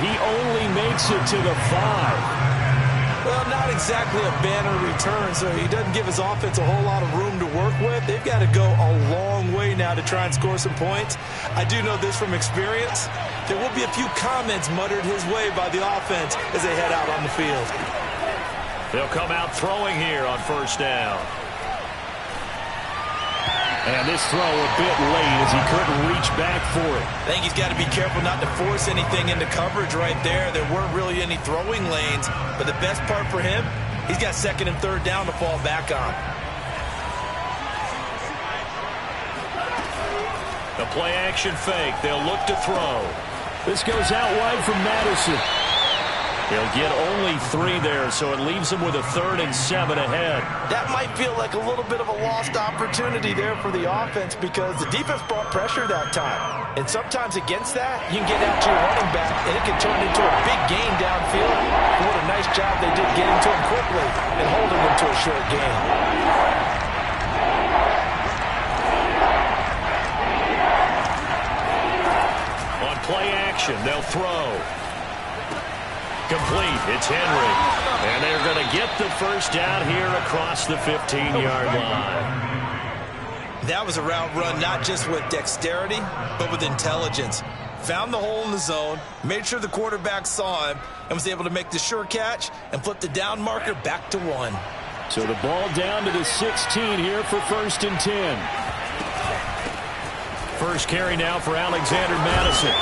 he only makes it to the 5. Well, not exactly a banner return, so he doesn't give his offense a whole lot of room to work with. They've got to go a long way now to try and score some points. I do know this from experience. There will be a few comments muttered his way by the offense as they head out on the field. They'll come out throwing here on first down. And this throw a bit late as he couldn't reach back for it. I think he's got to be careful not to force anything into coverage right there. There weren't really any throwing lanes, but the best part for him, he's got second and third down to fall back on. The play action fake. They'll look to throw. This goes out wide from Madison. He'll get only 3 there, so it leaves him with a 3rd and 7 ahead. That might feel like a little bit of a lost opportunity there for the offense because the defense brought pressure that time. And sometimes against that, you can get out to your running back, and it can turn into a big gain downfield. What a nice job they did getting to him quickly and holding him to a short gain. On play action, they'll throw. Complete. It's Henry. And they're going to get the first down here across the 15-yard line. That was a route run not just with dexterity, but with intelligence. Found the hole in the zone, made sure the quarterback saw him, and was able to make the sure catch and flip the down marker back to 1. So the ball down to the 16 here for 1st and 10. First carry now for Alexander Madison.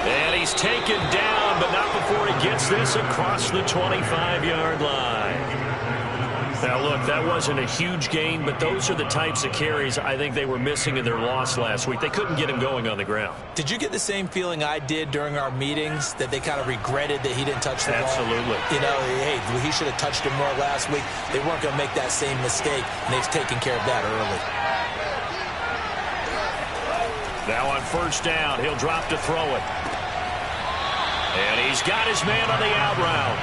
And he's taken down, but not before he gets this across the 25-yard line. Now, look, that wasn't a huge gain, but those are the types of carries I think they were missing in their loss last week. They couldn't get him going on the ground. Did you get the same feeling I did during our meetings, that they kind of regretted that he didn't touch the ball? Absolutely. You know, hey, he should have touched it more last week. They weren't going to make that same mistake, and they've taken care of that early. Now on first down, he'll drop to throw it. And he's got his man on the out route.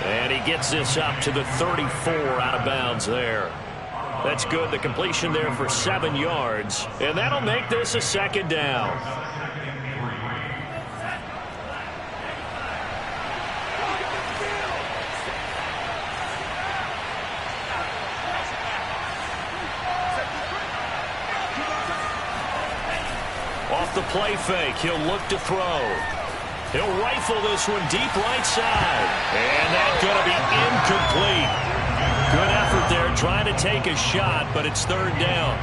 And he gets this up to the 34 out of bounds there. That's good. The completion there for 7 yards. And that'll make this a 2nd down. Off the play fake, he'll look to throw. He'll rifle this one deep right side. And that's going to be incomplete. Good effort there trying to take a shot, but it's 3rd down.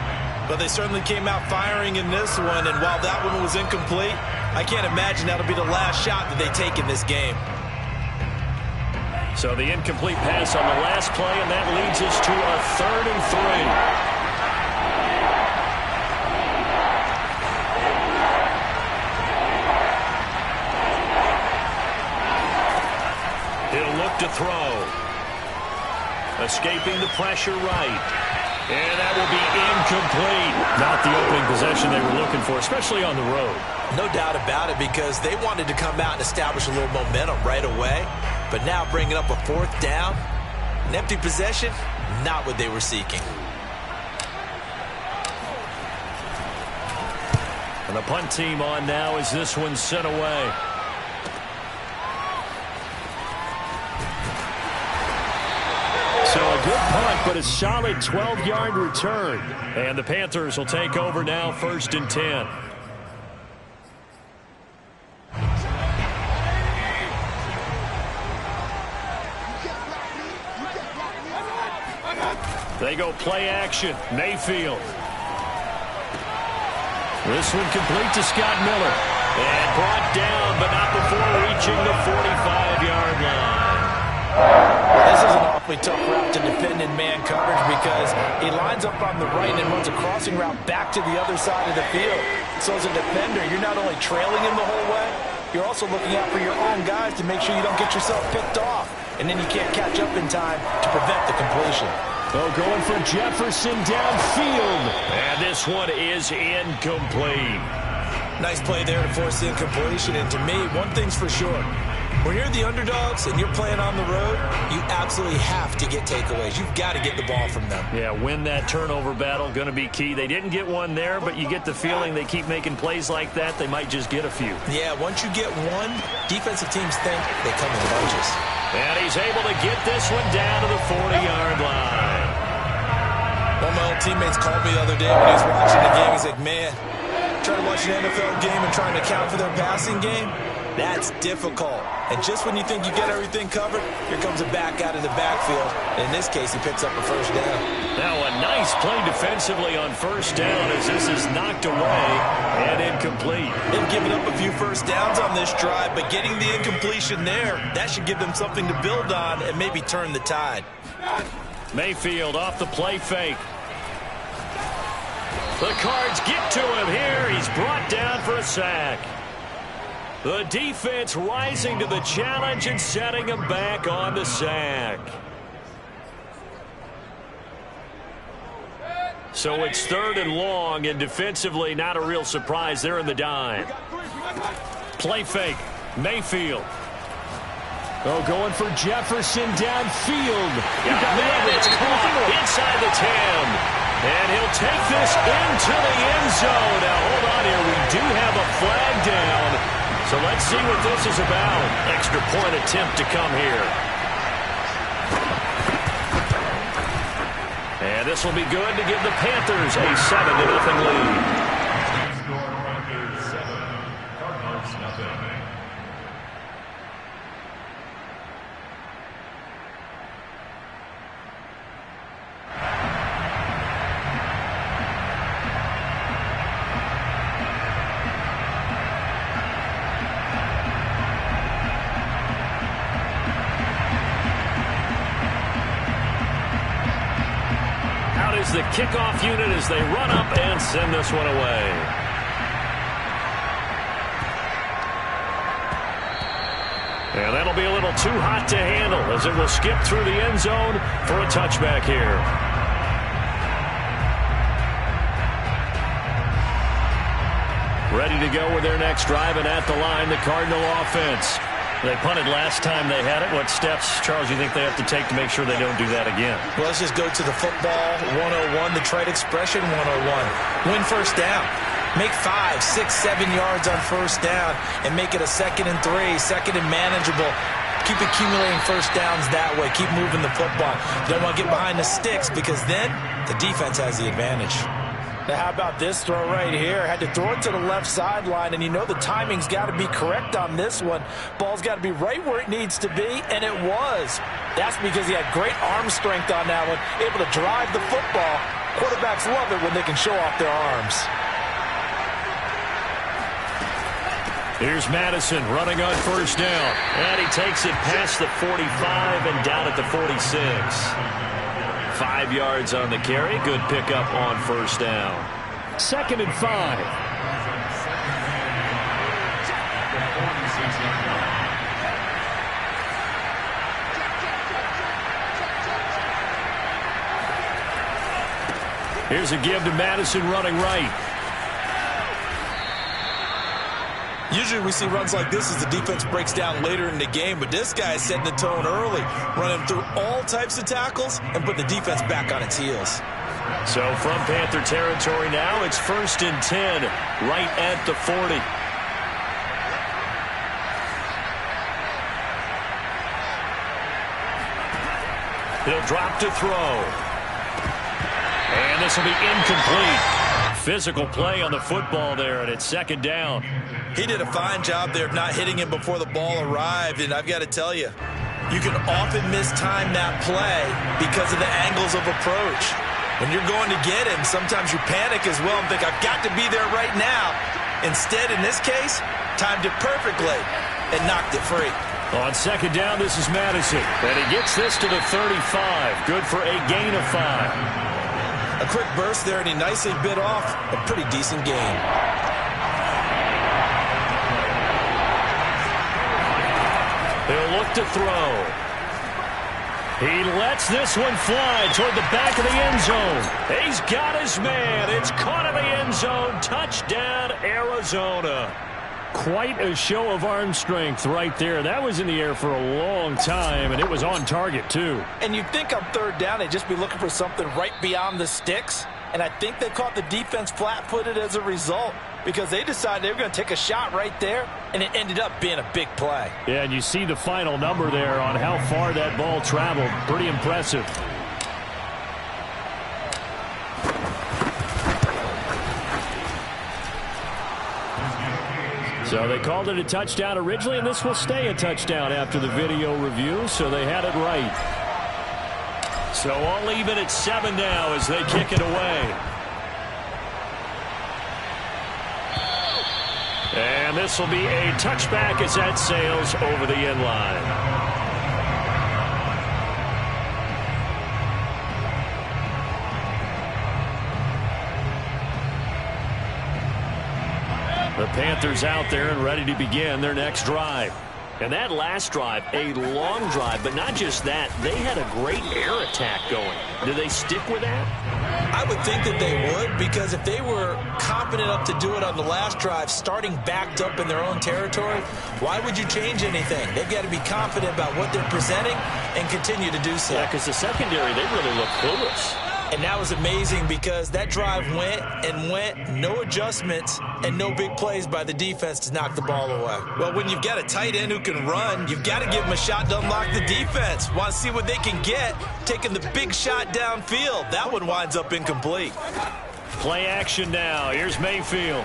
But they certainly came out firing in this one, and while that one was incomplete, I can't imagine that'll be the last shot that they take in this game. So the incomplete pass on the last play, and that leads us to a 3rd and 3. To throw. Escaping the pressure right. And that will be incomplete. Not the opening possession they were looking for, especially on the road. No doubt about it, because they wanted to come out and establish a little momentum right away. But now bringing up a 4th down, an empty possession, not what they were seeking. And the punt team on now as this one's sent away. So a good punt, but a solid 12-yard return. And the Panthers will take over now, 1st and 10. They go play action. Mayfield. This one complete to Scott Miller. And brought down, but not before reaching the 45-yard line. This is an awfully tough route to defend in man coverage because he lines up on the right and runs a crossing route back to the other side of the field. So as a defender, you're not only trailing him the whole way, you're also looking out for your own guys to make sure you don't get yourself picked off. And then you can't catch up in time to prevent the completion. Oh, going for Jefferson downfield. And this one is incomplete. Nice play there to force the incompletion. And to me, one thing's for sure. When you're the underdogs and you're playing on the road, you absolutely have to get takeaways. You've got to get the ball from them. Yeah, win that turnover battle, going to be key. They didn't get one there, but you get the feeling they keep making plays like that, they might just get a few. Yeah, once you get one, defensive teams think they come in bunches. And he's able to get this one down to the 40-yard line. One of my old teammates called me the other day when he was watching the game. He's like, man, trying to watch an NFL game and trying to account for their passing game, that's difficult. And just when you think you get everything covered, here comes a back out of the backfield. And in this case, he picks up a first down. Now a nice play defensively on first down as this is knocked away and incomplete. They've given up a few first downs on this drive, but getting the incompletion there, that should give them something to build on and maybe turn the tide. Mayfield off the play fake. The Cards get to him here. He's brought down for a sack. The defense rising to the challenge and setting him back on the sack. So it's 3rd and long, and defensively not a real surprise. They're in the dime. Play fake. Mayfield. Oh, going for Jefferson downfield. Man, it's caught inside the 10. And he'll take this into the end zone. Now, hold on here. We do have a flag down. So let's see what this is about. Extra point attempt to come here. And this will be good to give the Panthers a 7-0 lead. The kickoff unit as they run up and send this one away. And that'll be a little too hot to handle as it will skip through the end zone for a touchback here. Ready to go with their next drive, and at the line, the Cardinal offense. They punted last time they had it. What steps, Charles, you think they have to take to make sure they don't do that again? Well, let's just go to the football 101, the trade expression 101. Win first down. Make 5, 6, 7 yards on first down and make it a 2nd and 3, 2nd and manageable. Keep accumulating first downs that way. Keep moving the football. Don't want to get behind the sticks because then the defense has the advantage. Now, how about this throw right here? Had to throw it to the left sideline, and you know the timing's got to be correct on this one. Ball's got to be right where it needs to be, and it was. That's because he had great arm strength on that one, able to drive the football. Quarterbacks love it when they can show off their arms. Here's Madison running on first down, and he takes it past the 45 and down at the 46. 5 yards on the carry. Good pickup on first down. 2nd and 5. Here's a give to Madison running right. Usually we see runs like this as the defense breaks down later in the game, but this guy is setting the tone early, running through all types of tackles and putting the defense back on its heels. So from Panther territory now, it's 1st and 10, right at the 40. He'll drop to throw. And this will be incomplete. Physical play on the football there, and it's 2nd down. He did a fine job there of not hitting him before the ball arrived, and I've got to tell you, you can often mistime that play because of the angles of approach. When you're going to get him, sometimes you panic as well and think, I've got to be there right now. Instead, in this case, timed it perfectly and knocked it free. On 2nd down, this is Madison, and he gets this to the 35. Good for a gain of 5. A quick burst there, and he nicely bit off a pretty decent gain. He'll look to throw. He lets this one fly toward the back of the end zone. He's got his man. It's caught in the end zone. Touchdown, Arizona. Quite a show of arm strength right there. That was in the air for a long time, and it was on target, too. And you'd think on third down they'd just be looking for something right beyond the sticks. And I think they caught the defense flat-footed as a result because they decided they were going to take a shot right there, and it ended up being a big play. Yeah, and you see the final number there on how far that ball traveled. Pretty impressive. So they called it a touchdown originally, and this will stay a touchdown after the video review, so they had it right. So all even at 7 now as they kick it away. And this will be a touchback as that sails over the end line. The Panthers out there and ready to begin their next drive. And that last drive, a long drive, but not just that. They had a great air attack going. Do they stick with that? I would think that they would, because if they were confident enough to do it on the last drive, starting backed up in their own territory, why would you change anything? They've got to be confident about what they're presenting and continue to do so. Yeah, because the secondary, they really look clueless. And that was amazing because that drive went and went, no adjustments, and no big plays by the defense to knock the ball away. Well, when you've got a tight end who can run, you've got to give him a shot to unlock the defense. Want to see what they can get, taking the big shot downfield. That one winds up incomplete. Play action now. Here's Mayfield.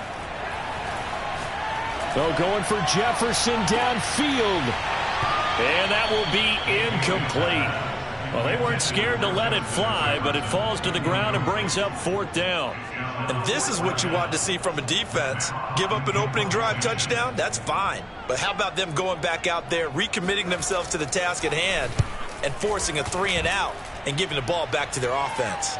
So going for Jefferson downfield. And that will be incomplete. Well, they weren't scared to let it fly, but it falls to the ground and brings up 4th down. And this is what you want to see from a defense. Give up an opening drive touchdown, that's fine. But how about them going back out there, recommitting themselves to the task at hand, and forcing a 3-and-out and giving the ball back to their offense?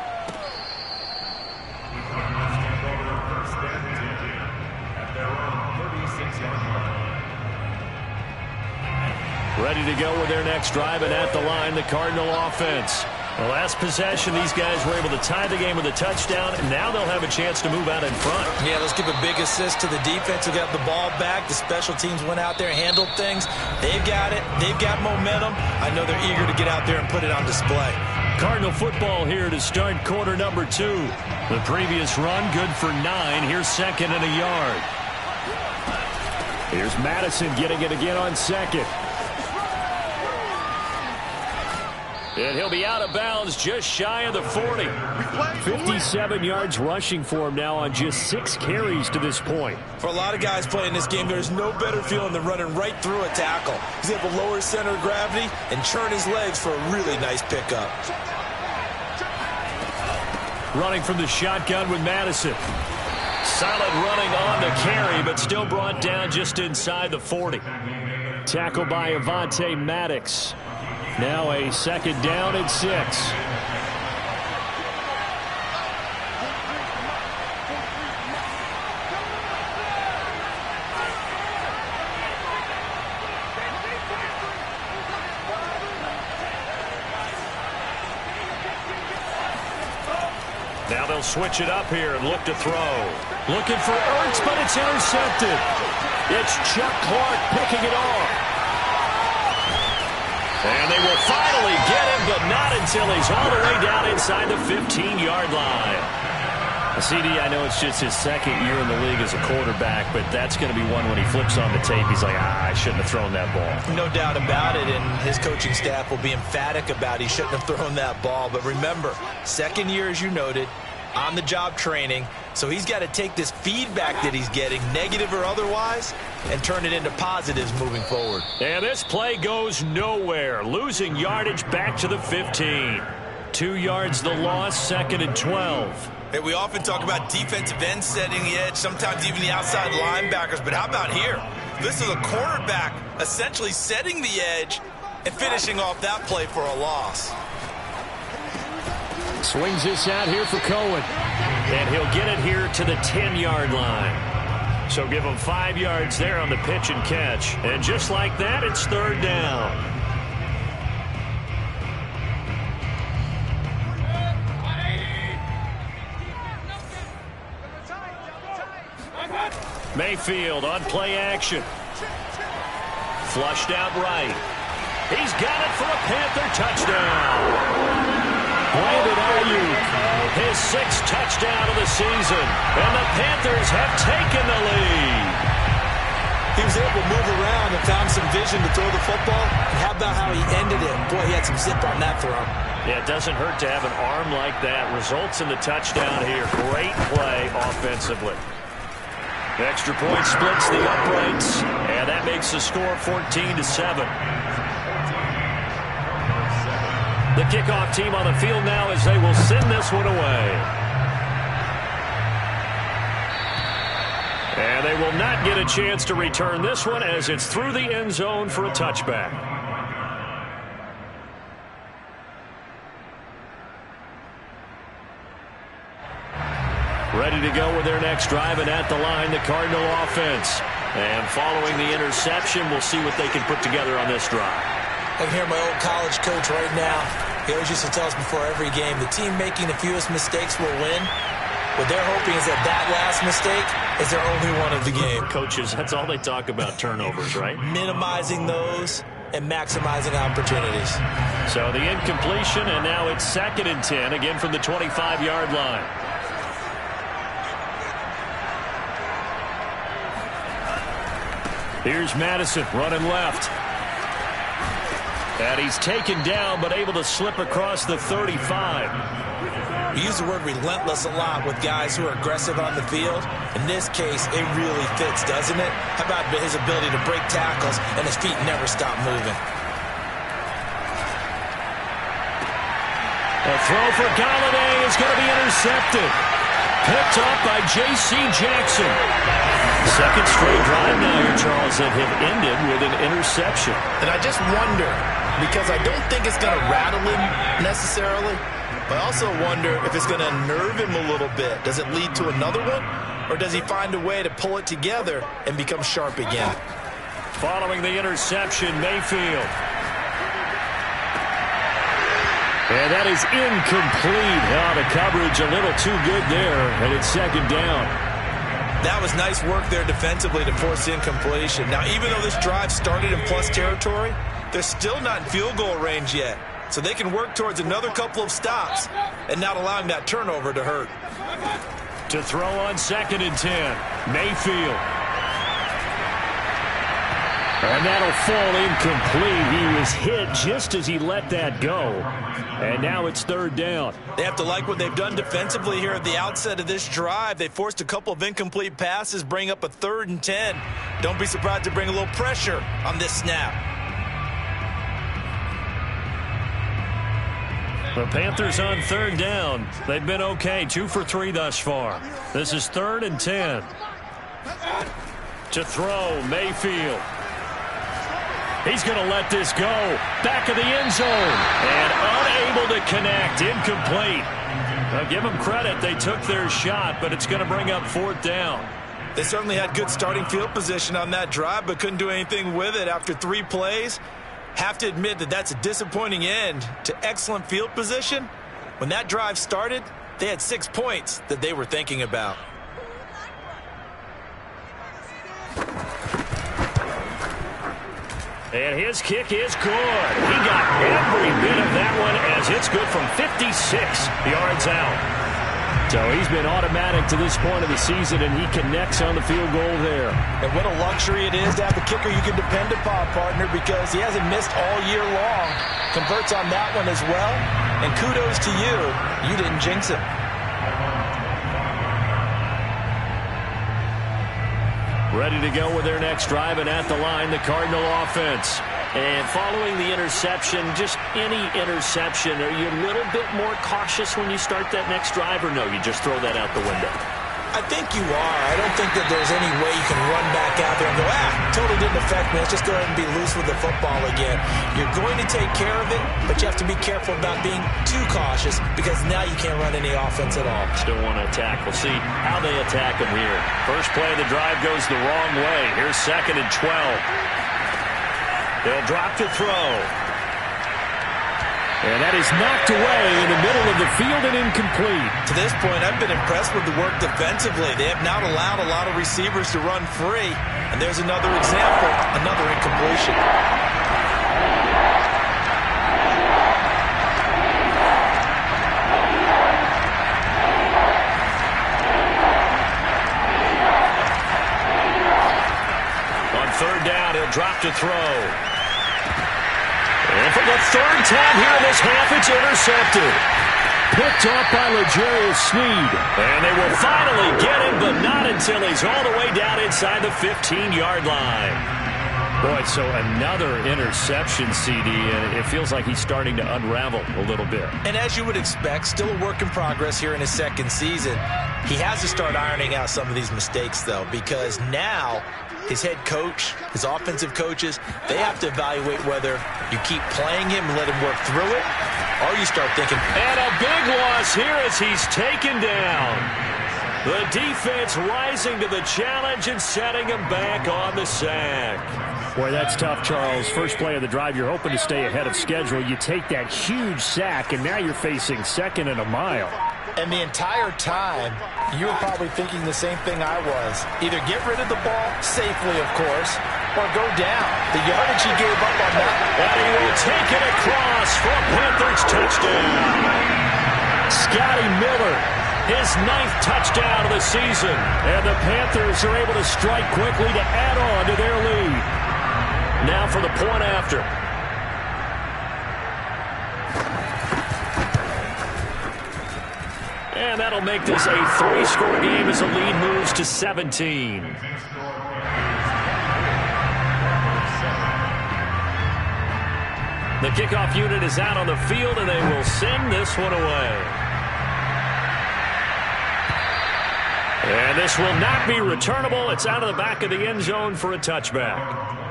Ready to go with their next drive, and at the line, the Cardinal offense. The last possession, these guys were able to tie the game with a touchdown, and now they'll have a chance to move out in front. Yeah, let's give a big assist to the defense who got the ball back. The special teams went out there and handled things. They've got it. They've got momentum. I know they're eager to get out there and put it on display. Cardinal football here to start quarter number 2. The previous run, good for 9. Here's 2nd and a yard. Here's Madison getting it again on 2nd. And he'll be out of bounds just shy of the 40. 57 yards rushing for him now on just 6 carries to this point. For a lot of guys playing this game, there's no better feeling than running right through a tackle. He's able to lower his center of gravity and churn his legs for a really nice pickup. Running from the shotgun with Madison. Solid running on the carry, but still brought down just inside the 40. Tackled by Avonte Maddox. Now a 2nd down and 6. Now they'll switch it up here and look to throw. Looking for Ertz, but it's intercepted. It's Chuck Clark picking it off. And they will finally get him, but not until he's all the way down inside the 15-yard line. CD, I know it's just his 2nd year in the league as a quarterback, but that's going to be one when he flips on the tape. He's like, I shouldn't have thrown that ball. No doubt about it, and his coaching staff will be emphatic about he shouldn't have thrown that ball. But remember, 2nd year, as you noted, on-the-job training. So he's got to take this feedback that he's getting, negative or otherwise, and turn it into positives moving forward. And this play goes nowhere. Losing yardage back to the 15. 2 yards the loss, 2nd and 12. Hey, we often talk about defensive ends setting the edge, sometimes even the outside linebackers. But how about here? This is a cornerback essentially setting the edge and finishing off that play for a loss. Swings this out here for Cohen. And he'll get it here to the 10-yard line. So give him 5 yards there on the pitch and catch. And just like that, it's 3rd down. Mayfield on play action. Flushed out right. He's got it for a Panther touchdown. Brandon Ayuk, his 6th touchdown of the season. And the Panthers have taken the lead. He was able to move around and found some vision to throw the football. And how about how he ended it? Boy, he had some zip on that throw. Yeah, it doesn't hurt to have an arm like that. Results in the touchdown here. Great play offensively. The extra point splits the uprights, and that makes the score 14-7. The kickoff team on the field now as they will send this one away. And they will not get a chance to return this one as it's through the end zone for a touchback. Ready to go with their next drive, and at the line, the Cardinal offense. And following the interception, we'll see what they can put together on this drive. I can hear my old college coach right now. He always used to tell us before every game, the team making the fewest mistakes will win. What they're hoping is that that last mistake is their only one of the game. Coaches, that's all they talk about, turnovers, right? Minimizing those and maximizing opportunities. So the incompletion, and now it's 2nd and 10, again from the 25-yard line. Here's Madison running left. And he's taken down, but able to slip across the 35. We use the word relentless a lot with guys who are aggressive on the field. In this case, it really fits, doesn't it? How about his ability to break tackles and his feet never stop moving? A throw for Golladay is going to be intercepted. Picked up by J.C. Jackson. Second straight drive now here, Charles, that have ended with an interception. And I just wonder, because I don't think it's going to rattle him necessarily, but I also wonder if it's going to nerve him a little bit. Does it lead to another one, or does he find a way to pull it together and become sharp again? Following the interception, Mayfield. And that is incomplete. The coverage a little too good there, and it's 2nd down. That was nice work there defensively to force incompletion. Now, even though this drive started in plus territory, they're still not in field goal range yet. So they can work towards another couple of stops and not allowing that turnover to hurt. To throw on 2nd and 10, Mayfield. And that'll fall incomplete. He was hit just as he let that go. And now it's 3rd down. They have to like what they've done defensively here at the outset of this drive. They forced a couple of incomplete passes, bring up a 3rd and 10. Don't be surprised to bring a little pressure on this snap. The Panthers on 3rd down. They've been okay, 2 for 3 thus far. This is 3rd and 10. To throw, Mayfield. He's going to let this go. Back of the end zone. And unable to connect. Incomplete. Now, give them credit. They took their shot, but it's going to bring up 4th down. They certainly had good starting field position on that drive, but couldn't do anything with it after 3 plays. Have to admit that that's a disappointing end to excellent field position. When that drive started, they had 6 points that they were thinking about. And his kick is good. He got every bit of that one as it's good from 56 yards out. So he's been automatic to this point of the season, and he connects on the field goal there. And what a luxury it is to have a kicker you can depend upon, partner, because he hasn't missed all year long. Converts on that one as well. And kudos to you. You didn't jinx him. Ready to go with their next drive, and at the line, the Cardinal offense. And following the interception, just any interception, are you a little bit more cautious when you start that next drive, or no, you just throw that out the window? I think you are. I don't think that there's any way you can run back out there and go, totally didn't affect me. Let's just go ahead and be loose with the football again. You're going to take care of it, but you have to be careful about being too cautious because now you can't run any offense at all. Still want to attack. We'll see how they attack them here. First play of the drive goes the wrong way. Here's 2nd and 12. They'll drop to throw. And that is knocked away in the middle of the field and incomplete. To this point, I've been impressed with the work defensively. They have not allowed a lot of receivers to run free. And there's another example, another incompletion. On third down, he'll drop to throw. And for the third time here in this half, it's intercepted. Picked off by L'Jarius Sneed. And they will finally get him, but not until he's all the way down inside the 15-yard line. Boy, so another interception, CD, and it feels like he's starting to unravel a little bit. And as you would expect, still a work in progress here in his second season. He has to start ironing out some of these mistakes, though, because now his head coach, his offensive coaches, they have to evaluate whether you keep playing him and let him work through it, or you start thinking. And a big loss here as he's taken down. The defense rising to the challenge and setting him back on the sack. Boy, that's tough, Charles. First play of the drive, you're hoping to stay ahead of schedule. You take that huge sack, and now you're facing second and a mile. And the entire time, you were probably thinking the same thing I was. Either get rid of the ball, safely, of course, or go down. The yardage he gave up on that. And he will take it across for a Panthers touchdown. Scotty Miller, his 9th touchdown of the season. And the Panthers are able to strike quickly to add on to their lead. Now for the point after. And that'll make this a 3-score game as the lead moves to 17. The kickoff unit is out on the field, and they will send this one away. And this will not be returnable. It's out of the back of the end zone for a touchback.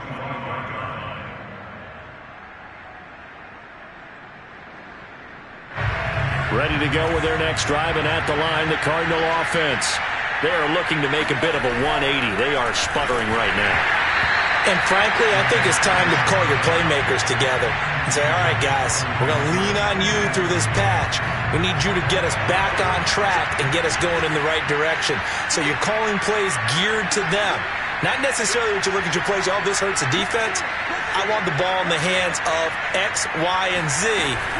Ready to go with their next drive, and at the line, the Cardinal offense. They are looking to make a bit of a 180. They are sputtering right now. And frankly, I think it's time to call your playmakers together and say, all right, guys, we're going to lean on you through this patch. We need you to get us back on track and get us going in the right direction. So you're calling plays geared to them. Not necessarily what you look at your plays, oh, this hurts the defense. I want the ball in the hands of X, Y, and Z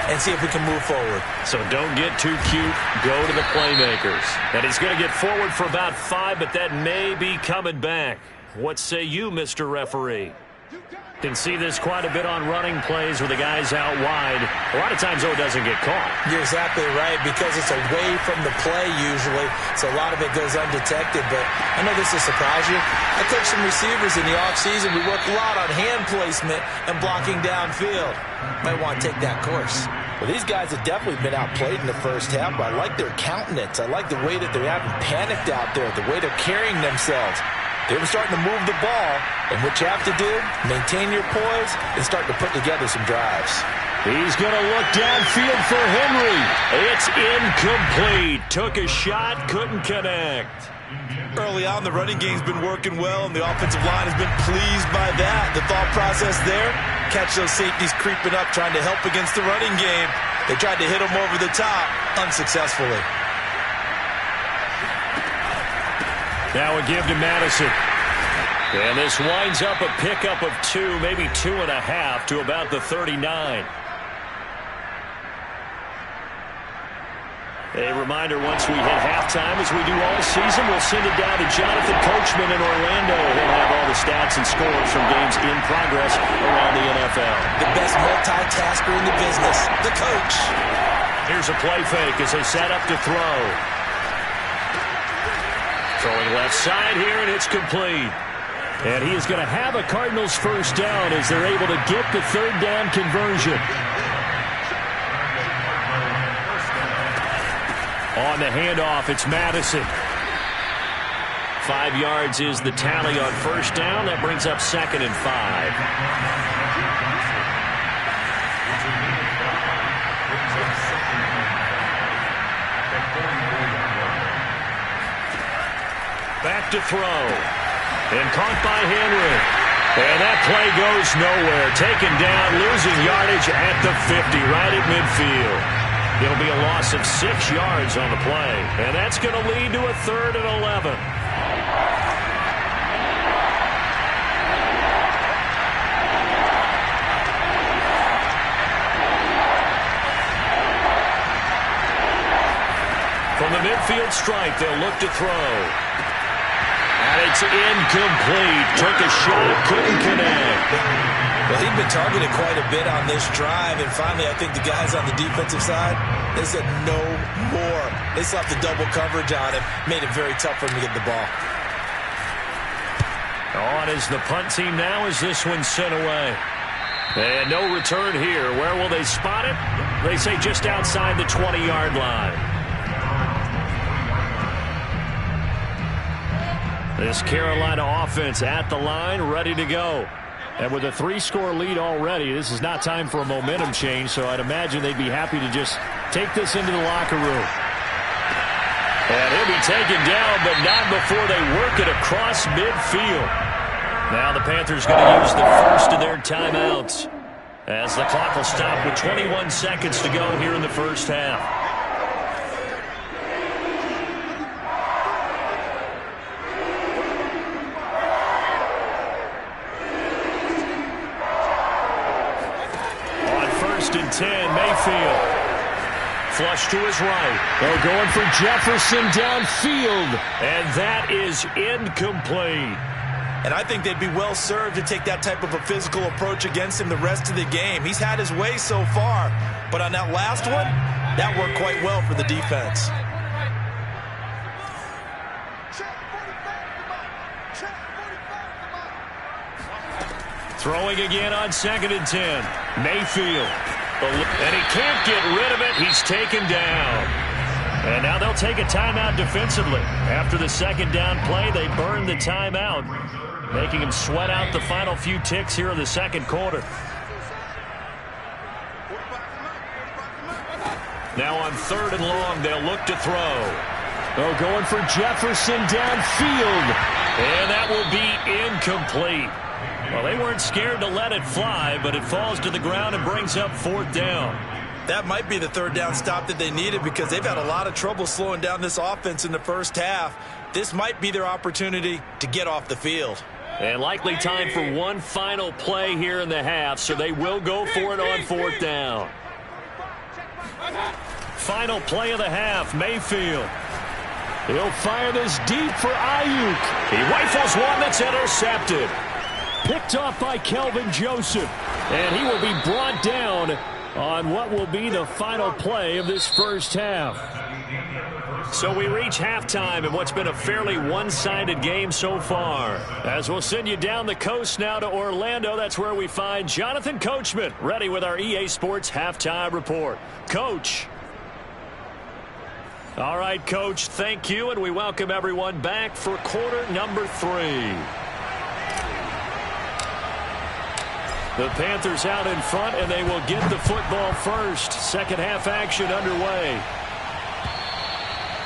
and see if we can move forward. So don't get too cute. Go to the playmakers. And he's going to get forward for about 5, but that may be coming back. What say you, Mr. Referee? Can see this quite a bit on running plays with the guys out wide. A lot of times, though, it doesn't get caught. You're exactly right, because it's away from the play usually, so a lot of it goes undetected. But I know this will surprise you. I coach some receivers in the offseason. We work a lot on hand placement and blocking downfield. Might want to take that course. Well, these guys have definitely been outplayed in the first half, but I like their countenance. I like the way that they haven't panicked out there, the way they're carrying themselves. They were starting to move the ball, and what you have to do, maintain your poise and start to put together some drives. He's going to look downfield for Henry. It's incomplete. Took a shot, couldn't connect. Early on, the running game's been working well, and the offensive line has been pleased by that. The thought process there, catch those safeties creeping up, trying to help against the running game. They tried to hit them over the top, unsuccessfully. Now a give to Madison. And this winds up a pickup of 2, maybe 2.5 to about the 39. A reminder, once we hit halftime, as we do all season, we'll send it down to Jonathan Coachman in Orlando. He'll have all the stats and scores from games in progress around the NFL. The best multitasker in the business, the coach. Here's a play fake as they set up to throw. Throwing left side here, and it's complete. And he is going to have a Cardinals first down as they're able to get the third down conversion. On the handoff, it's Madison. 5 yards is the tally on first down. That brings up 2nd and 5. Back to throw. And caught by Henry. And that play goes nowhere. Taken down, losing yardage at the 50, right at midfield. It'll be a loss of 6 yards on the play. And that's going to lead to a 3rd and 11. From the midfield stripe, they'll look to throw. And it's incomplete. Took a shot, couldn't connect. Well, he'd been targeted quite a bit on this drive, and finally I think the guys on the defensive side, they said no more. They slapped the double coverage on him, made it very tough for him to get the ball. On is the punt team now as this one's sent away. And no return here. Where will they spot it? They say just outside the 20-yard line. This Carolina offense at the line, ready to go. And with a 3-score lead already, this is not time for a momentum change, so I'd imagine they'd be happy to just take this into the locker room. And he'll be taken down, but not before they work it across midfield. Now the Panthers going to use the first of their timeouts as the clock will stop with 21 seconds to go here in the first half. And 10, Mayfield. Flush to his right. They're going for Jefferson downfield. And that is incomplete. And I think they'd be well served to take that type of a physical approach against him the rest of the game. He's had his way so far, but on that last one, that worked quite well for the defense. Throwing again on 2nd and 10. Mayfield. And he can't get rid of it. He's taken down. And now they'll take a timeout defensively. After the 2nd down play, they burn the timeout, making him sweat out the final few ticks here in the 2nd quarter. Now on 3rd and long, they'll look to throw. They're going for Jefferson downfield. And that will be incomplete. Well, they weren't scared to let it fly, but it falls to the ground and brings up 4th down. That might be the 3rd down stop that they needed because they've had a lot of trouble slowing down this offense in the first half. This might be their opportunity to get off the field. And likely time for one final play here in the half, so they will go for it on 4th down. Final play of the half, Mayfield. He'll fire this deep for Ayuk. He rifles one that's intercepted. Picked off by Kelvin Joseph. And he will be brought down on what will be the final play of this first half. So we reach halftime in what's been a fairly one-sided game so far. As we'll send you down the coast now to Orlando, that's where we find Jonathan Coachman ready with our EA Sports Halftime Report. Coach. All right, Coach, thank you, and we welcome everyone back for quarter number 3. The Panthers out in front, and they will get the football first. 2nd half action underway.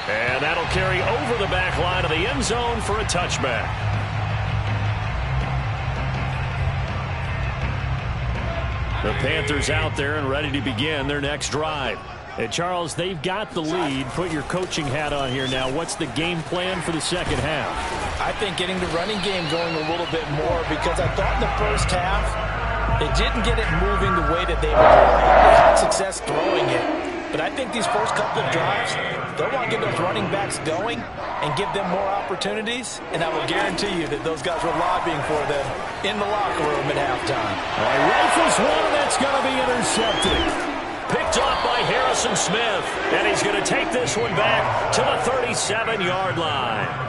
And that'll carry over the back line of the end zone for a touchback. The Panthers out there and ready to begin their next drive. And Charles, they've got the lead. Put your coaching hat on here now. What's the game plan for the 2nd half? I think getting the running game going a little bit more because I thought in the first half they didn't get it moving the way that they would like. They had success throwing it. But I think these first couple of drives, they'll want to get those running backs going and give them more opportunities. And I will guarantee you that those guys were lobbying for them in the locker room at halftime. Rifles one, and that's going to be intercepted. Picked off by Harrison Smith. And he's going to take this one back to the 37-yard line.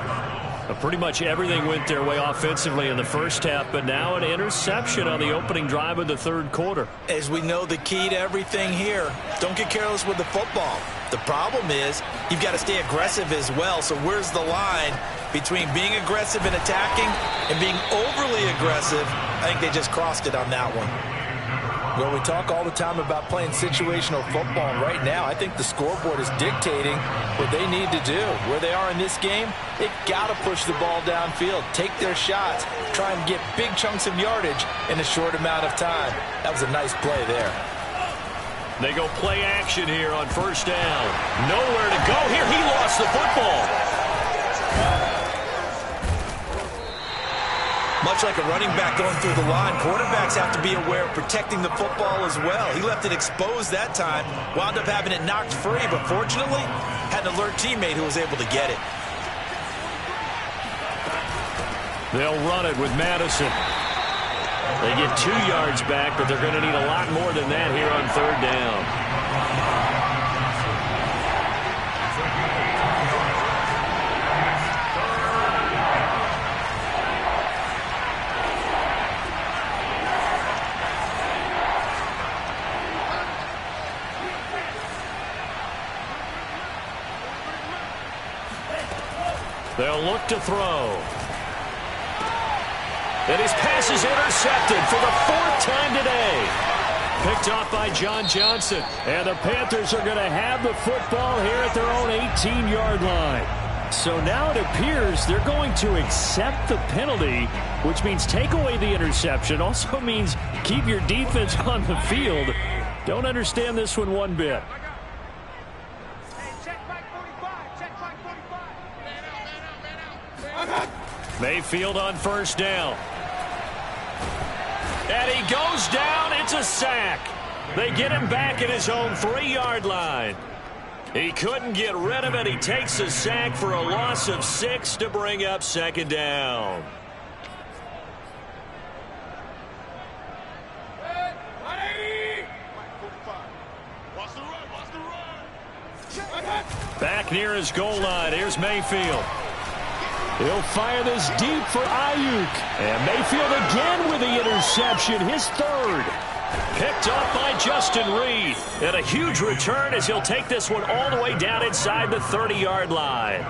Pretty much everything went their way offensively in the first half, but now an interception on the opening drive of the 3rd quarter. As we know, the key to everything here, don't get careless with the football. The problem is you've got to stay aggressive as well. So where's the line between being aggressive and attacking and being overly aggressive? I think they just crossed it on that one. Well, we talk all the time about playing situational football. And right now, I think the scoreboard is dictating what they need to do. Where they are in this game, they've got to push the ball downfield, take their shots, try and get big chunks of yardage in a short amount of time. That was a nice play there. They go play action here on first down. Nowhere to go here. He lost the football. Much like a running back going through the line, quarterbacks have to be aware of protecting the football as well. He left it exposed that time, wound up having it knocked free, but fortunately had an alert teammate who was able to get it. They'll run it with Madison. They get 2 yards back, but they're going to need a lot more than that here on third down. They'll look to throw. And his pass is intercepted for the 4th time today. Picked off by John Johnson. And the Panthers are going to have the football here at their own 18-yard line. So now it appears they're going to accept the penalty, which means take away the interception. Also means keep your defense on the field. Don't understand this one bit. Mayfield on first down. And he goes down. It's a sack. They get him back at his own 3-yard line. He couldn't get rid of it. He takes a sack for a loss of 6 to bring up second down. Back near his goal line. Here's Mayfield. He'll fire this deep for Ayuk. And Mayfield again with the interception, his 3rd. Picked off by Justin Reed. And a huge return as he'll take this one all the way down inside the 30-yard line.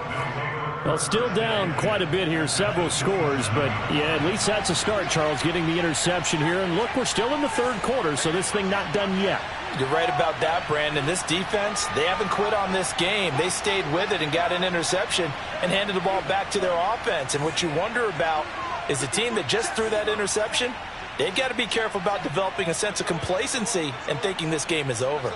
Well, still down quite a bit here, several scores. But, yeah, at least that's a start, Charles, getting the interception here. And look, we're still in the 3rd quarter, so this thing not done yet. You're right about that, Brandon. This defense, they haven't quit on this game. They stayed with it and got an interception and handed the ball back to their offense. And what you wonder about is a team that just threw that interception, they've got to be careful about developing a sense of complacency and thinking this game is over.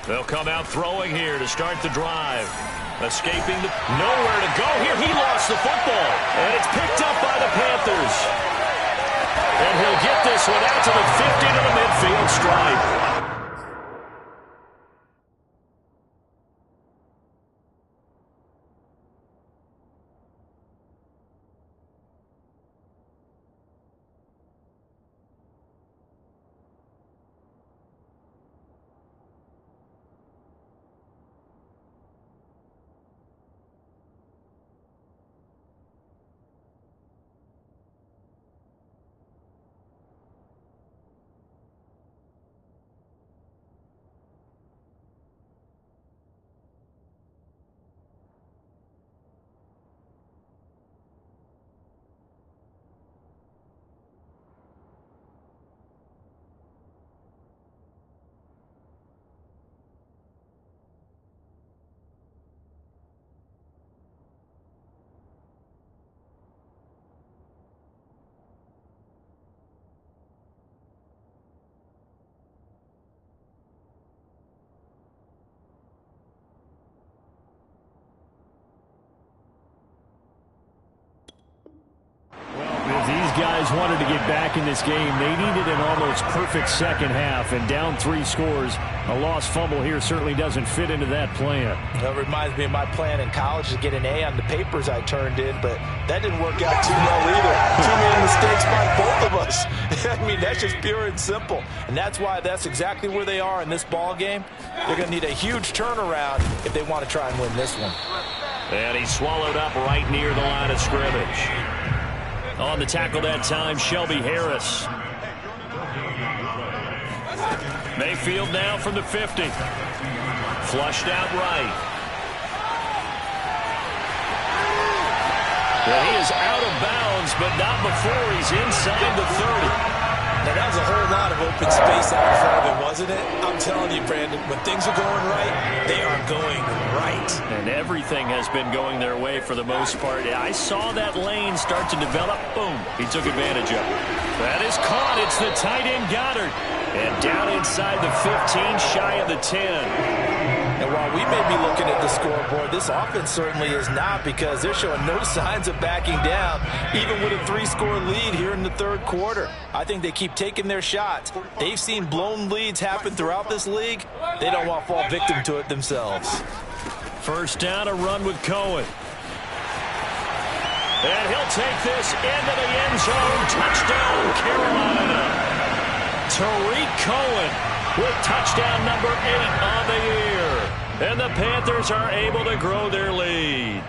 They'll come out throwing here to start the drive. Escaping the... Nowhere to go here. He lost the football. And it's picked up by the Panthers. And he'll get this one out to the 50 to the midfield stripe. These guys wanted to get back in this game. They needed an almost perfect second half, and down 3 scores. A lost fumble here certainly doesn't fit into that plan. That reminds me of my plan in college to get an A on the papers I turned in, but that didn't work out too well either. Too many mistakes by both of us. I mean, that's just pure and simple. And that's why that's exactly where they are in this ball game. They're going to need a huge turnaround if they want to try and win this one. And he's swallowed up right near the line of scrimmage. On the tackle that time, Shelby Harris. Mayfield now from the 50. Flushed out right. And he is out of bounds, but not before he's inside the 30. Now, that was a whole lot of open space out in front of him, wasn't it? I'm telling you, Brandon, when things are going right, they are going right. And everything has been going their way for the most part. I saw that lane start to develop. Boom. He took advantage of it. That is caught. It's the tight end, Goddard. And down inside the 15, shy of the 10. And while we may be looking at the scoreboard, this offense certainly is not, because they're showing no signs of backing down, even with a 3-score lead here in the third quarter. I think they keep taking their shots. They've seen blown leads happen throughout this league. They don't want to fall victim to it themselves. First down, a run with Cohen. And he'll take this into the end zone. Touchdown, Carolina. Tariq Cohen with touchdown number 8 on the year. And the Panthers are able to grow their lead.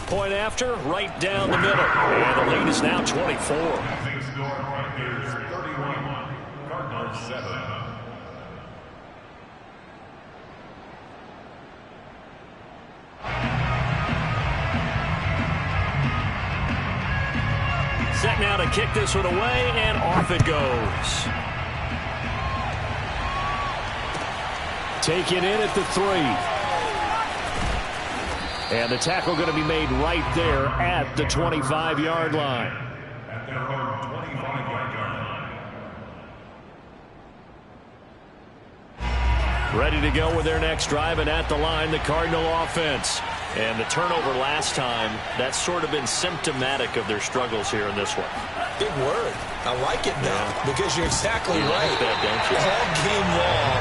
Point after, right down the middle. And the lead is now 24. Set now to kick this one away, and off it goes. Taken in at the 3. And the tackle going to be made right there at the 25-yard line. Ready to go with their next drive, and at the line, the Cardinal offense. And the turnover last time, that's sort of been symptomatic of their struggles here in this one. Big word. I like it now, because you're exactly right. Like that, don't you? All game long,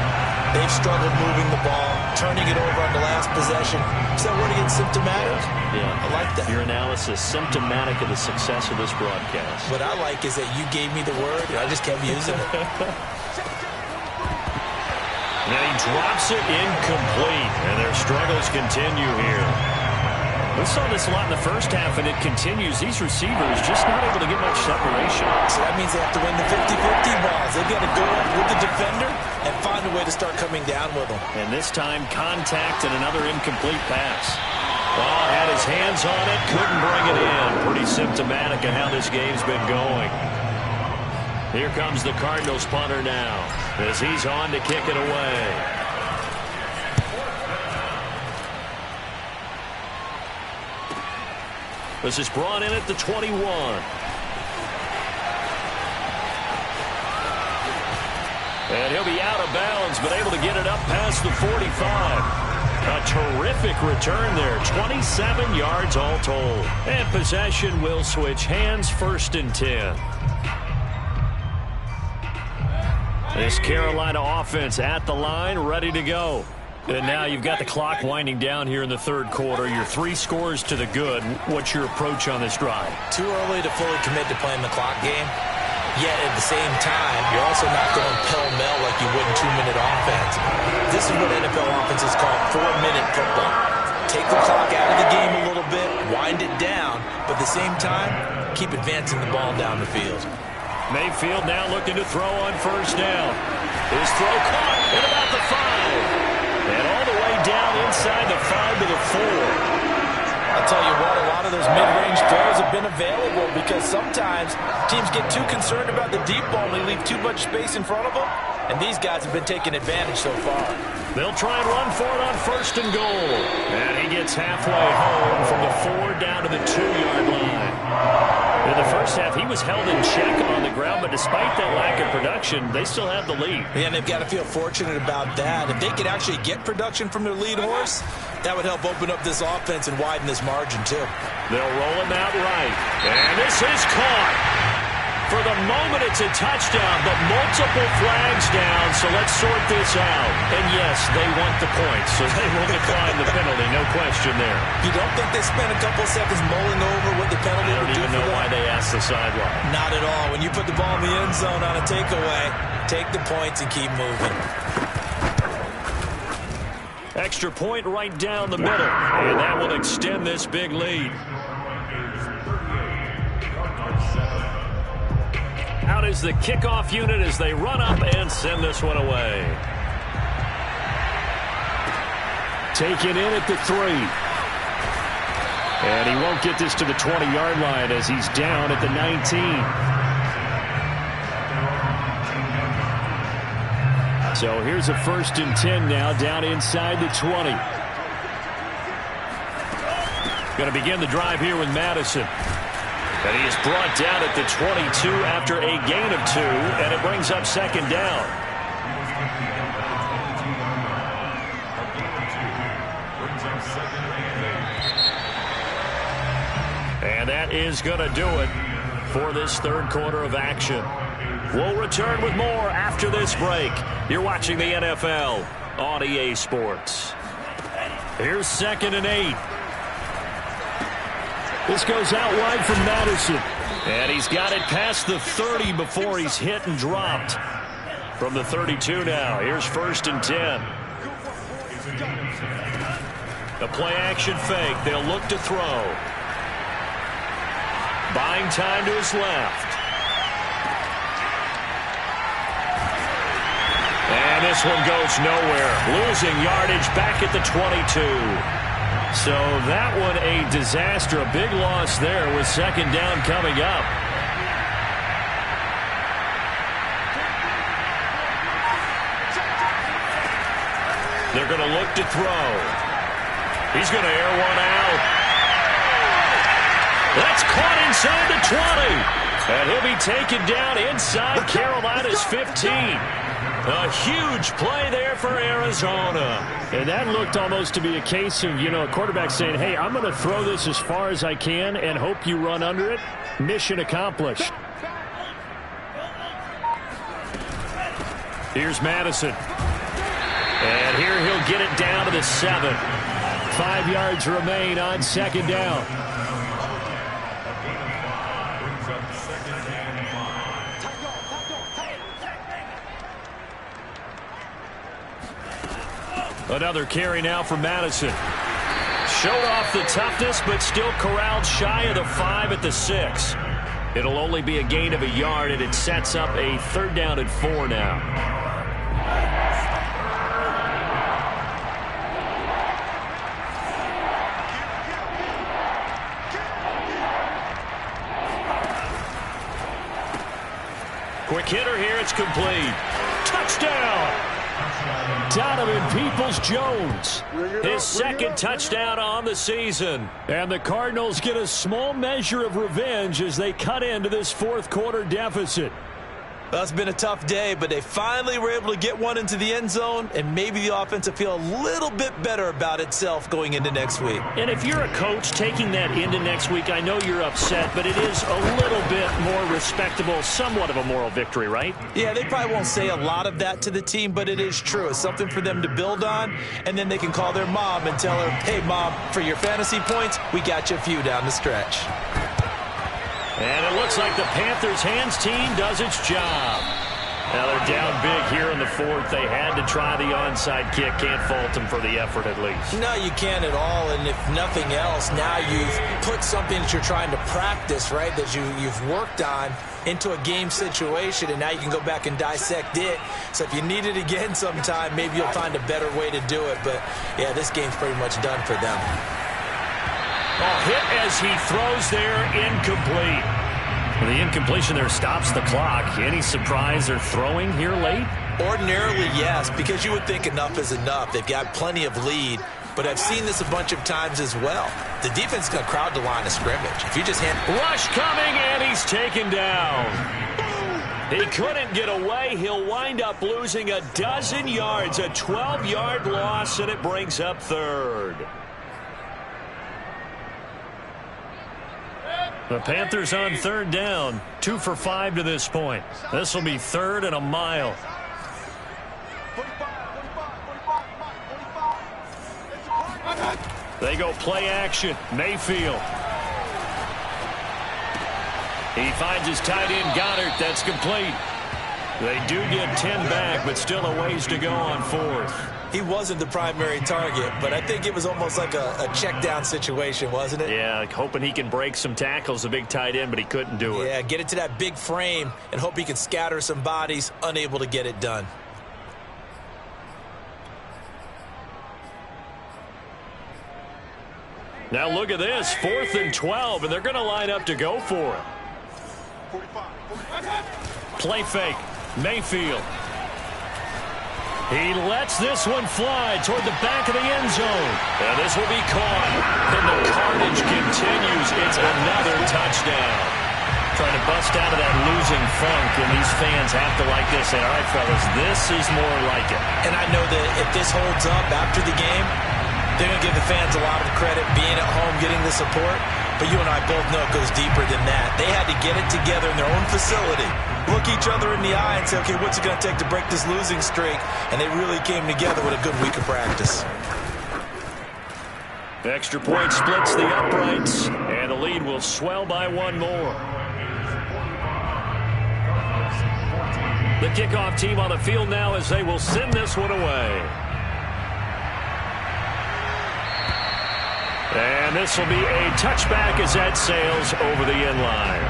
they've struggled moving the ball, turning it over on the last possession. Is that word again, symptomatic? Yeah. I like that. Your analysis, symptomatic of the success of this broadcast. What I like is that you gave me the word, and I just kept using it. And he drops it incomplete, and their struggles continue here. We saw this a lot in the first half, and it continues. These receivers just not able to get much separation. So that means they have to win the 50-50 balls. They've got to go up with the defender and find a way to start coming down with them. And this time, contact and another incomplete pass. Ball had his hands on it, couldn't bring it in. Pretty symptomatic of how this game's been going. Here comes the Cardinals punter now, as he's on to kick it away. This is brought in at the 21. And he'll be out of bounds, but able to get it up past the 45. A terrific return there, 27 yards all told. And possession will switch hands, 1st and 10. This Carolina offense at the line, ready to go. And now you've got the clock winding down here in the third quarter. Your 3 scores to the good. What's your approach on this drive? Too early to fully commit to playing the clock game. Yet at the same time, you're also not going pell-mell like you would in 2-minute offense. This is what NFL offenses call 4-minute football. Take the clock out of the game a little bit, wind it down, but at the same time, keep advancing the ball down the field. Mayfield now looking to throw on 1st down. His throw caught at about the 5. And all the way down inside the 5 to the 4. I'll tell you what, a lot of those mid-range throws have been available because sometimes teams get too concerned about the deep ball and they leave too much space in front of them. And these guys have been taking advantage so far. They'll try and run for it on 1st and goal. And he gets halfway home from the 4 down to the 2-yard line. In the first half, he was held in check on the ground, but despite that lack of production, they still have the lead. Yeah, and they've got to feel fortunate about that. If they could actually get production from their lead horse, that would help open up this offense and widen this margin, too. They'll roll him out right. And this is caught. For the moment, it's a touchdown, but multiple flags down, so let's sort this out. And yes, they want the points, so they will decline the penalty, no question there. You don't think they spent a couple seconds mulling over what the penalty would do for them? I don't even know why they asked the sideline. Not at all. When you put the ball in the end zone on a takeaway, take the points and keep moving. Extra point right down the middle, and that will extend this big lead. Out is the kickoff unit as they run up and send this one away. taken in at the 3. And he won't get this to the 20-yard line as he's down at the 19. So here's a 1st and 10 now, down inside the 20. Going to begin the drive here with Madison. And he is brought down at the 22 after a gain of 2, and it brings up 2nd down. And that is going to do it for this 3rd quarter of action. We'll return with more after this break. You're watching the NFL on EA Sports. Here's 2nd and 8. This goes out wide from Madison. And he's got it past the 30 before he's hit and dropped. From the 32 now. Here's 1st and 10. The play action fake. They'll look to throw. Buying time to his left. And this one goes nowhere. Losing yardage back at the 22. So that one a disaster. A big loss there with 2nd down coming up. They're going to look to throw. He's going to air one out. That's caught inside the 20. And he'll be taken down inside Carolina's 15. A huge play there for Arizona. And that looked almost to be a case of, a quarterback saying, hey, I'm going to throw this as far as I can and hope you run under it. Mission accomplished. Here's Madison. And here he'll get it down to the 7. 5 yards remain on 2nd down. Another carry now for Madison. Showed off the toughness, but still corralled shy of the 5 at the 6. It'll only be a gain of a yard, and it sets up a 3rd down and 4 now. Quick hitter here, it's complete. Touchdown! Donovan Peoples-Jones, his 2nd touchdown on the season. And the Cardinals get a small measure of revenge as they cut into this 4th quarter deficit. Well, it's been a tough day, but they finally were able to get one into the end zone, and maybe the offense will feel a little bit better about itself going into next week. And if you're a coach taking that into next week, I know you're upset, but it is a little bit more respectable, somewhat of a moral victory, right? Yeah, they probably won't say a lot of that to the team, but it is true. It's something for them to build on, and then they can call their mom and tell her, hey, Mom, for your fantasy points, we got you a few down the stretch. And it looks like the Panthers' hands team does its job. Now they're down big here in the 4th. They had to try the onside kick. Can't fault them for the effort at least. No, you can't at all. And if nothing else, now you've put something that you're trying to practice, right, that you've worked on into a game situation, and now you can go back and dissect it. So if you need it again sometime, maybe you'll find a better way to do it. But, yeah, this game's pretty much done for them. Hit as he throws there, incomplete. The incompletion there stops the clock. Any surprise they're throwing here late? Ordinarily, yes, because you would think enough is enough. They've got plenty of lead, but I've seen this a bunch of times as well. The defense is going to crowd the line of scrimmage. If you just hand... Rush coming, and he's taken down. He couldn't get away. He'll wind up losing a dozen yards, a 12-yard loss, and it brings up 3rd. The Panthers on 3rd down, 2 for 5 to this point. This will be 3rd and a mile. They go play action. Mayfield. He finds his tight end, Goddard. That's complete. They do get 10 back, but still a ways to go on 4th. He wasn't the primary target, but I think it was almost like a check down situation, wasn't it? Yeah, hoping he can break some tackles, a big tight end, but he couldn't do it. Yeah, get it to that big frame and hope he can scatter some bodies, unable to get it done. Now look at this, 4th and 12, and they're going to line up to go for it. Play fake, Mayfield. He lets this one fly toward the back of the end zone. And this will be caught. And the carnage continues. It's another touchdown. Trying to bust out of that losing funk, and these fans have to like this. And, all right, fellas, this is more like it. And I know that if this holds up after the game, they're going to give the fans a lot of credit being at home, getting the support. But you and I both know it goes deeper than that. They had to get it together in their own facility, look each other in the eye and say, okay, what's it going to take to break this losing streak? And they really came together with a good week of practice. The extra point splits the uprights, and the lead will swell by one more. The kickoff team on the field now as they will send this one away. And this will be a touchback as that sails over the end line.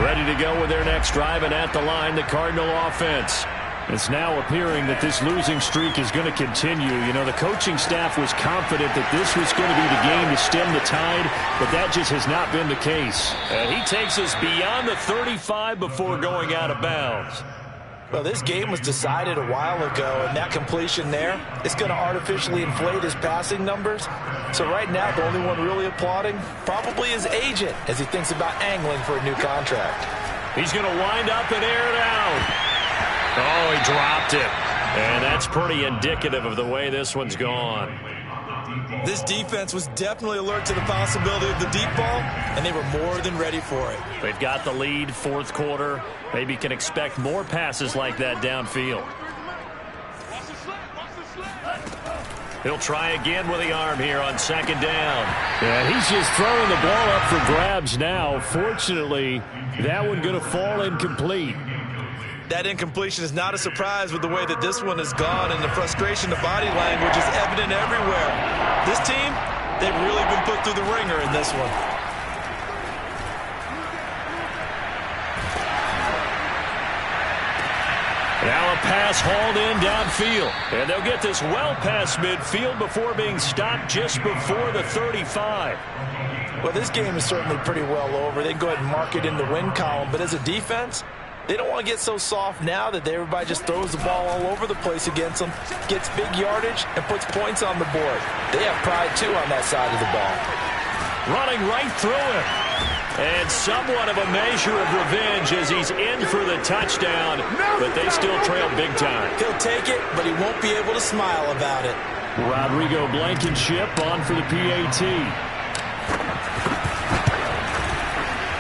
Ready to go with their next drive, and at the line, the Cardinal offense. It's now appearing that this losing streak is going to continue. You know, the coaching staff was confident that this was going to be the game to stem the tide, but that just has not been the case. And he takes us beyond the 35 before going out of bounds. Well, this game was decided a while ago, and that completion there is going to artificially inflate his passing numbers. So right now, the only one really applauding probably his agent as he thinks about angling for a new contract. He's going to wind up and air it out. Oh, he dropped it. And that's pretty indicative of the way this one's gone. This defense was definitely alert to the possibility of the deep ball, and they were more than ready for it. They've got the lead, 4th quarter. Maybe can expect more passes like that downfield. He'll try again with the arm here on 2nd down. Yeah, he's just throwing the ball up for grabs now. Fortunately, that one going to fall incomplete. That incompletion is not a surprise with the way that this one has gone, and the frustration, the body language is evident everywhere. This team, they've really been put through the ringer in this one. Now a pass hauled in downfield, and they'll get this well past midfield before being stopped just before the 35. Well, this game is certainly pretty well over. They can go ahead and mark it in the win column, but as a defense, they don't want to get so soft now that everybody just throws the ball all over the place against them, gets big yardage, and puts points on the board. They have pride, too, on that side of the ball. Running right through him. And somewhat of a measure of revenge as he's in for the touchdown, but they still trail big time. He'll take it, but he won't be able to smile about it. Rodrigo Blankenship on for the PAT.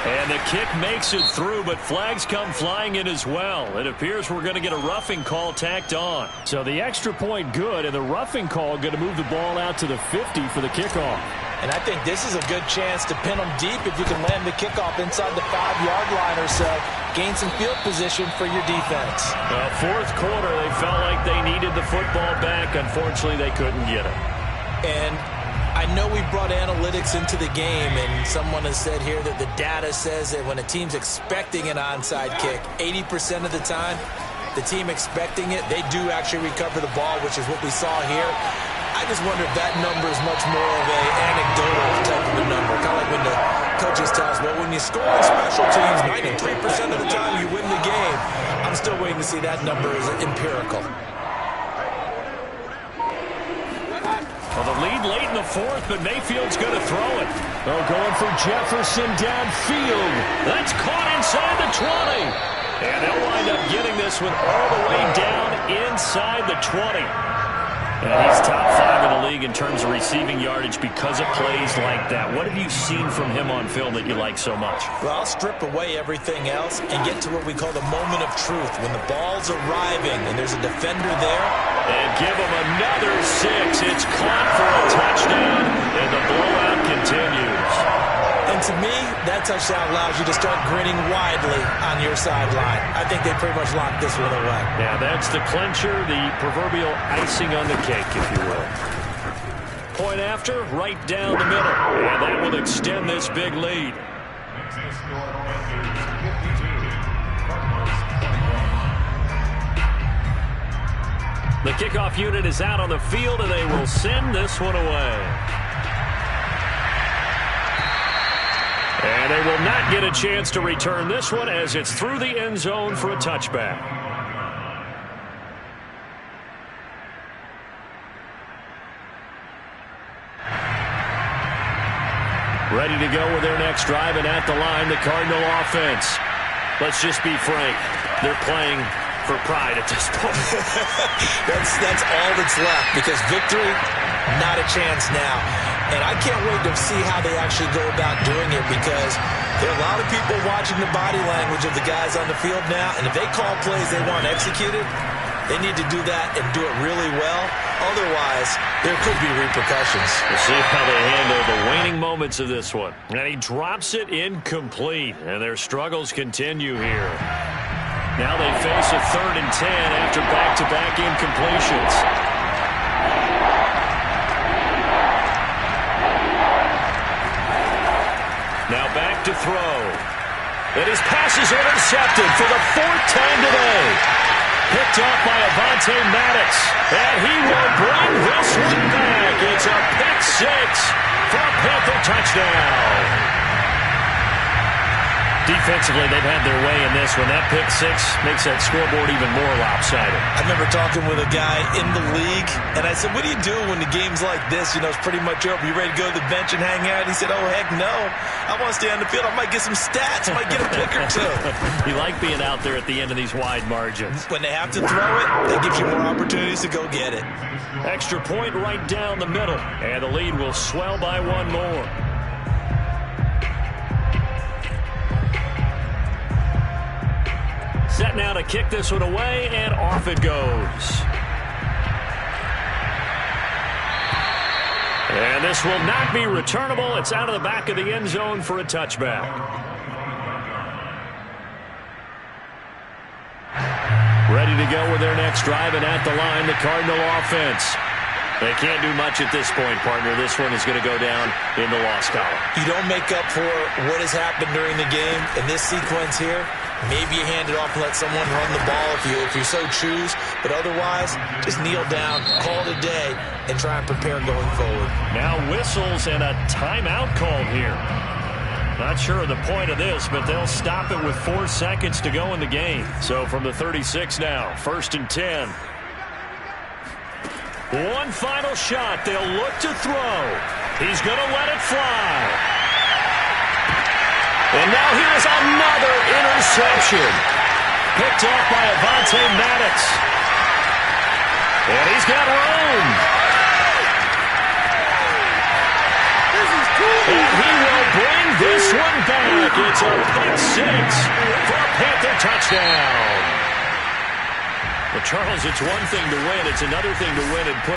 And the kick makes it through, but flags come flying in as well. It appears we're going to get a roughing call tacked on. So the extra point good, and the roughing call going to move the ball out to the 50 for the kickoff. And I think this is a good chance to pin them deep if you can land the kickoff inside the 5-yard line or so. Gain some field position for your defense. Well, 4th quarter, they felt like they needed the football back. Unfortunately, they couldn't get it. And I know we brought analytics into the game, and someone has said here that the data says that when a team's expecting an onside kick, 80% of the time, the team expecting it, they do actually recover the ball, which is what we saw here. I just wonder if that number is much more of an anecdotal type of a number. Kind of like when the coaches tell us, well, when you score on special teams, 93% of the time you win the game. I'm still waiting to see that number as empirical. Well, the lead late in the 4th, but Mayfield's going to throw it. Oh, going for Jefferson downfield. That's caught inside the 20. And they'll wind up getting this one all the way down inside the 20. And he's top 5 in the league in terms of receiving yardage because of plays like that. What have you seen from him on film that you like so much? Well, I'll strip away everything else and get to what we call the moment of truth. When the ball's arriving and there's a defender there. And give him another 6. It's caught for a touchdown, and the blowout continues. And to me, that touchdown allows you to start grinning widely on your sideline. I think they pretty much locked this one away. Yeah, that's the clincher, the proverbial icing on the cake, if you will. Point after, right down the middle. And that will extend this big lead. The kickoff unit is out on the field, and they will send this one away. And they will not get a chance to return this one as it's through the end zone for a touchback. Ready to go with their next drive, and at the line, the Cardinal offense. Let's just be frank. They're playing for pride at this point. That's all that's left, because victory, not a chance now. And I can't wait to see how they actually go about doing it, because there are a lot of people watching the body language of the guys on the field now, and if they call plays they want executed, they need to do that and do it really well. Otherwise, there could be repercussions. We'll see how they handle the waning moments of this one. And he drops it incomplete, and their struggles continue here. Now they face a 3rd and 10 after back-to-back incompletions. Now back to throw. And his pass is intercepted for the 4th time today. Picked off by Avonte Maddox. And he will bring this one back. It's a pick 6 for a Panther touchdown. Defensively, they've had their way in this one. That pick 6 makes that scoreboard even more lopsided. I remember talking with a guy in the league, and I said, what do you do when the game's like this? You know, it's pretty much over. You ready to go to the bench and hang out? He said, oh, heck no. I want to stay on the field. I might get some stats. I might get a pick or two. You like being out there at the end of these wide margins. When they have to throw it, that gives you more opportunities to go get it. Extra point right down the middle, and the lead will swell by 1 more. Set now to kick this one away, and off it goes. And this will not be returnable. It's out of the back of the end zone for a touchback. Ready to go with their next drive, and at the line, the Cardinal offense. They can't do much at this point, partner. This one is going to go down in the loss column. You don't make up for what has happened during the game. In this sequence here, maybe you hand it off and let someone run the ball if you so choose. But otherwise, just kneel down, call it a day, and try and prepare going forward. Now whistles and a timeout called here. Not sure of the point of this, but they'll stop it with 4 seconds to go in the game. So from the 36 now, 1st and 10. One final shot. They'll look to throw. He's going to let it fly. And now here's another interception. Picked off by Avonte Maddox. And he's got room. And he will bring this one back. It's a pick 6 for a Panther touchdown. Well, Charles, it's one thing to win. It's another thing to win and put